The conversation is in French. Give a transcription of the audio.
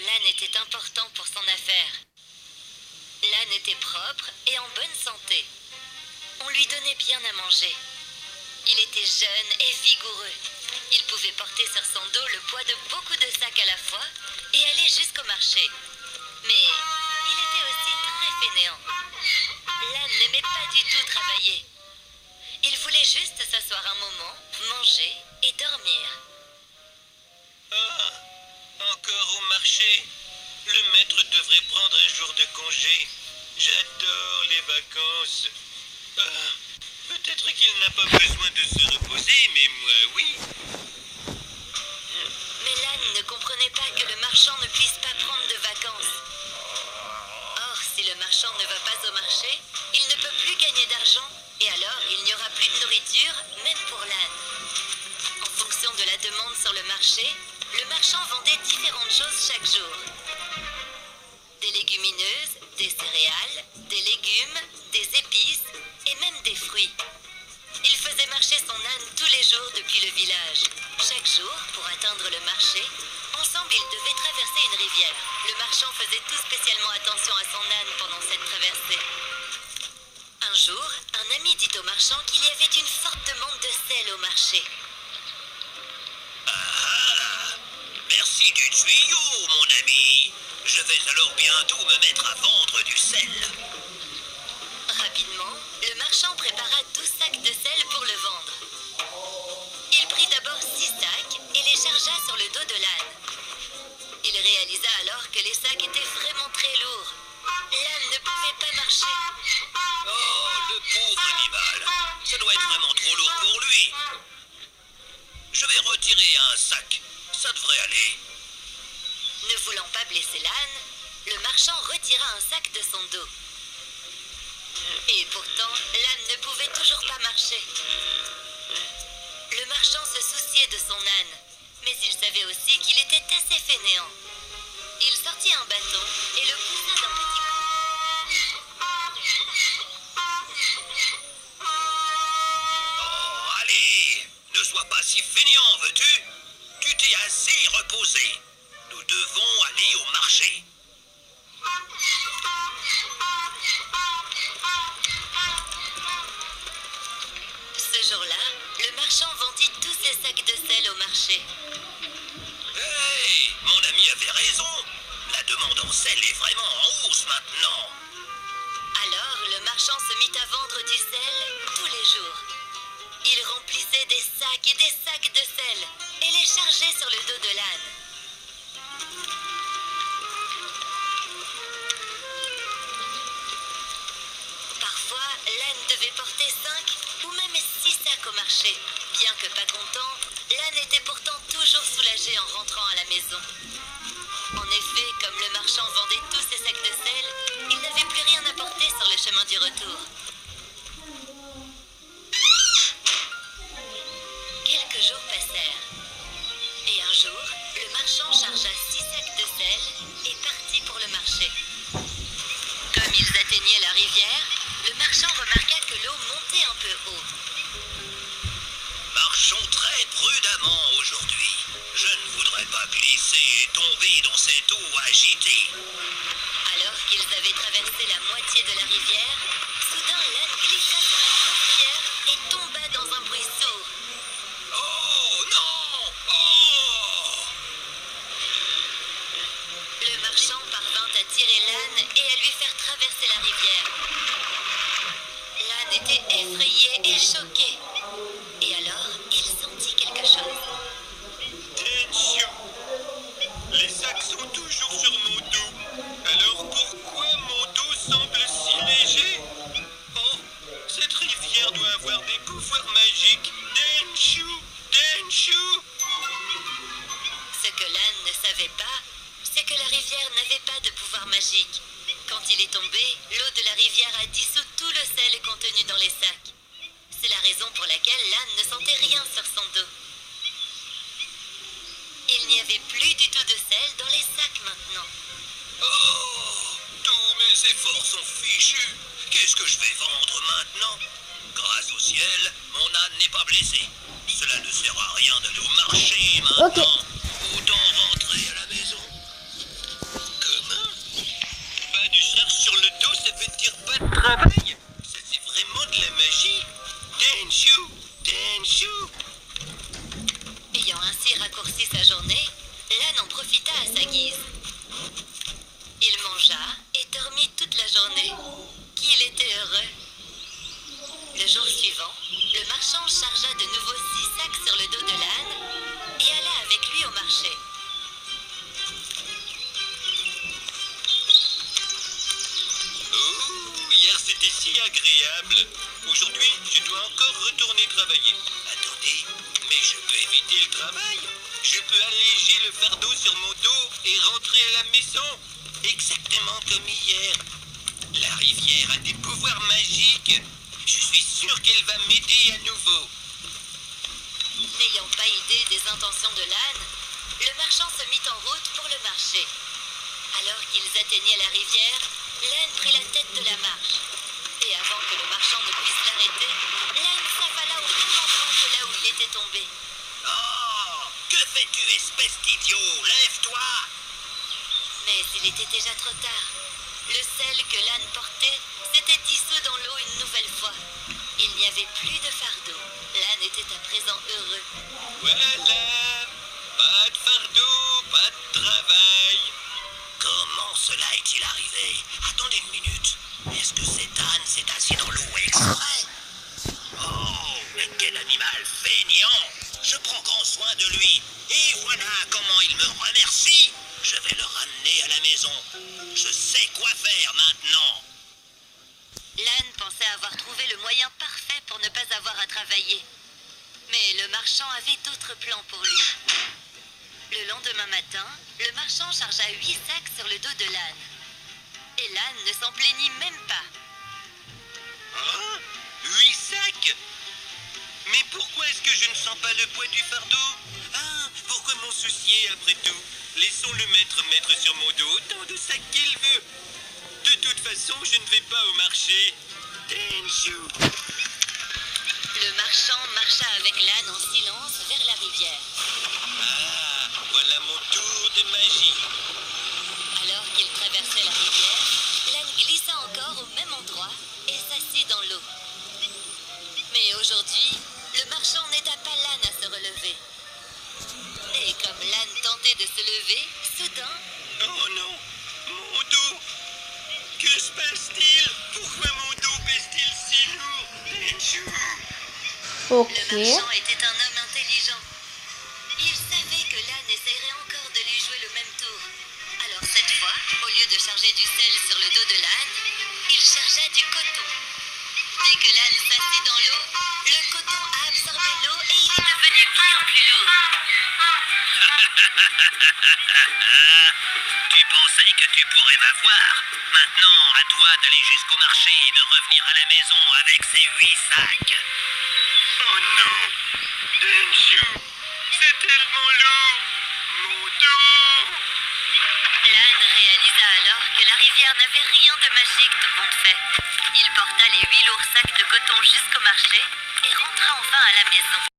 l'âne était important pour son affaire. L'âne était propre et en bonne santé. On lui donnait bien à manger. Il était jeune et vigoureux. Il pouvait porter sur son dos le poids de beaucoup de sacs à la fois et aller jusqu'au marché. Mais il était aussi très fainéant. L'âne n'aimait pas du tout travailler. Il voulait juste s'asseoir un moment, manger et dormir. Ah, encore au marché. Le maître devrait prendre un jour de congé. J'adore les vacances. Peut-être qu'il n'a pas besoin de se reposer, mais moi, oui. Mais l'âne ne comprenait pas que le marchand ne puisse pas prendre de vacances. Or, si le marchand ne va pas au marché, il ne peut plus gagner d'argent, et alors il n'y aura plus de nourriture, même pour l'âne. En fonction de la demande sur le marché, le marchand vendait différentes choses chaque jour. Des légumineuses, des céréales, des légumes, des épices et même des fruits. Il faisait marcher son âne tous les jours depuis le village. Chaque jour, pour atteindre le marché, ensemble ils devaient traverser une rivière. Le marchand faisait tout spécialement attention à son âne pendant cette traversée. Un jour, un ami dit au marchand qu'il y avait une forte demande de sel au marché. Merci du tuyau, mon ami. Je vais alors bientôt me mettre à vendre du sel. Rapidement, le marchand prépara 12 sacs de sel pour le vendre. Il prit d'abord 6 sacs et les chargea sur le dos de l'âne. Il réalisa alors que les sacs étaient vraiment très lourds. L'âne ne pouvait pas marcher. Oh, le pauvre animal. Ça doit être vraiment trop lourd pour lui. Je vais retirer un sac. Ça devrait aller. Ne voulant pas blesser l'âne, le marchand retira un sac de son dos. Et pourtant, l'âne ne pouvait toujours pas marcher. Le marchand se souciait de son âne, mais il savait aussi qu'il était assez fainéant. Il sortit un bâton et le poussa d'un petit coup. Oh, allez, ne sois pas si fainéant, veux-tu? Tu t'es assez reposé. Nous devons aller au marché. Ce jour-là, le marchand vendit tous ses sacs de sel au marché. Hey, mon ami avait raison. La demande en sel est vraiment en hausse maintenant. Alors, le marchand se mit à vendre du sel tous les jours. Il remplissait des sacs et des sacs de sel et les chargeait sur le dos de l'âne. Parfois, l'âne devait porter 5 ou même 6 sacs au marché. Bien que pas content, l'âne était pourtant toujours soulagé en rentrant à la maison. En effet, comme le marchand vendait tous ses sacs de sel, il n'avait plus rien à porter sur le chemin du retour. Quelques jours passèrent. Et un jour, le marchand chargea 6 sacs de sel et partit pour le marché. Comme ils atteignaient la rivière, le marchand remarqua que l'eau montait un peu haut. Marchons très prudemment aujourd'hui. Je ne voudrais pas glisser et tomber dans cette eau agitée. Alors qu'ils avaient traversé la moitié de la rivière, soudain l'âne glissa sur la rivière et tomba dans un bruit sourd. Oh non! Oh! Le marchand parvint à tirer l'âne et à lui faire traverser la rivière. L'âne était effrayé et choqué. Et alors, il sentit quelque chose. Tenchu! Les sacs sont toujours sur mon dos. Alors pourquoi mon dos semble si léger? Oh, cette rivière doit avoir des pouvoirs magiques. Tenchu! Tenchu! Ce que l'âne ne savait pas, c'est que la rivière n'avait pas de pouvoir magique. Quand il est tombé, l'eau de la rivière a dissous tout le sel contenu dans les sacs. C'est la raison pour laquelle l'âne ne sentait rien sur son dos. Il n'y avait plus du tout de sel dans les sacs maintenant. Oh! Tous mes efforts sont fichus. Qu'est-ce que je vais vendre maintenant? Grâce au ciel, mon âne n'est pas blessé. Cela ne sert à rien d'aller au marché maintenant. Ok. Autant rentrer à la maison. travail? Ça, c'est vraiment de la magie. Denshu, Denshu. Ayant ainsi raccourci sa journée, l'âne en profita à sa guise. Il mangea et dormit toute la journée. Qu'il était heureux. Le jour suivant, le marchand chargea de nouveau 6 sacs sur le dos de l'âne et alla avec lui au marché. Oh, hier c'était si agréable. Aujourd'hui, je dois encore retourner travailler. Attendez, mais je peux éviter le travail. Je peux alléger le fardeau sur mon dos et rentrer à la maison. Exactement comme hier. La rivière a des pouvoirs magiques. Je suis sûr qu'elle va m'aider à nouveau. N'ayant pas idée des intentions de l'âne, le marchand se mit en route pour le marché. Alors qu'ils atteignaient la rivière, l'âne prit la tête de la marche. Et avant que le marchand ne puisse l'arrêter, l'âne s'affala au même endroit que là où il était tombé. Oh, que fais-tu, espèce d'idiot? Lève-toi! Mais il était déjà trop tard. Le sel que l'âne portait s'était dissous dans l'eau une nouvelle fois. Il n'y avait plus de fardeau. L'âne était à présent heureux. Voilà! Pas de fardeau, pas de travail. Comment cela est-il arrivé? Attendez une minute. Est-ce que cet âne s'est assis dans l'eau exprès? Oh, mais quel animal feignant! Je prends grand soin de lui. Et voilà comment il me remercie. Je vais le ramener à la maison. Je sais quoi faire maintenant. L'âne pensait avoir trouvé le moyen parfait pour ne pas avoir à travailler. Mais le marchand avait d'autres plans pour lui. Le lendemain matin, le marchand chargea 8 sacs sur le dos de l'âne. Et l'âne ne s'en plaignit même pas. Hein? 8 sacs? Mais pourquoi est-ce que je ne sens pas le poids du fardeau? Ah, pourquoi m'en soucier après tout? Laissons le mettre sur mon dos autant de sacs qu'il veut. De toute façon, je ne vais pas au marché. Denshu. Le marchand marcha avec l'âne en silence vers la rivière. Ah, voilà mon tour de magie. Alors qu'il traversait la rivière, l'âne glissa encore au même endroit et s'assit dans l'eau. Mais aujourd'hui, le marchand n'aida pas l'âne à se relever. Et comme l'âne tentait de se lever, soudain, Oh non, mon dos. Que se passe-t-il? Pourquoi mon dos pèse-t-il si lourd? Denshu. Ok. le marchand était un homme intelligent. Il savait que l'âne essaierait encore de lui jouer le même tour. Alors cette fois, au lieu de charger du sel sur le dos de l'âne, il chargea du coton. Dès que l'âne s'assit dans l'eau, le coton a absorbé l'eau et il est devenu bien plus lourd. Tu pensais que tu pourrais m'avoir? Maintenant, à toi d'aller jusqu'au marché et de revenir à la maison avec ces 8 sacs. Oh non, Denshu, c'est tellement lourd. Mon dos. L'âne réalisa alors que la rivière n'avait rien de magique de bon fait. Il porta les 8 lourds sacs de coton jusqu'au marché et rentra enfin à la maison.